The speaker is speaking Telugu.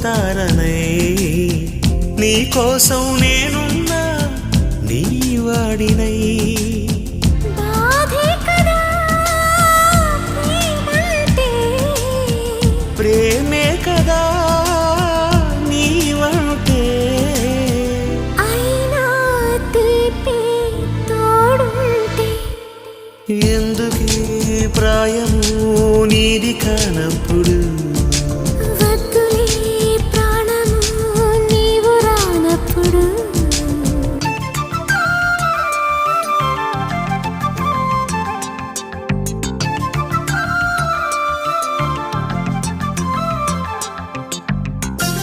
తారనై నీ కోసం నేనున్నా నీ వాడినై ప్రేమే కదా నీవంటే అయినా తీపి తోడుంటే ఎందుకీ ప్రాయము నీది కానప్పుడు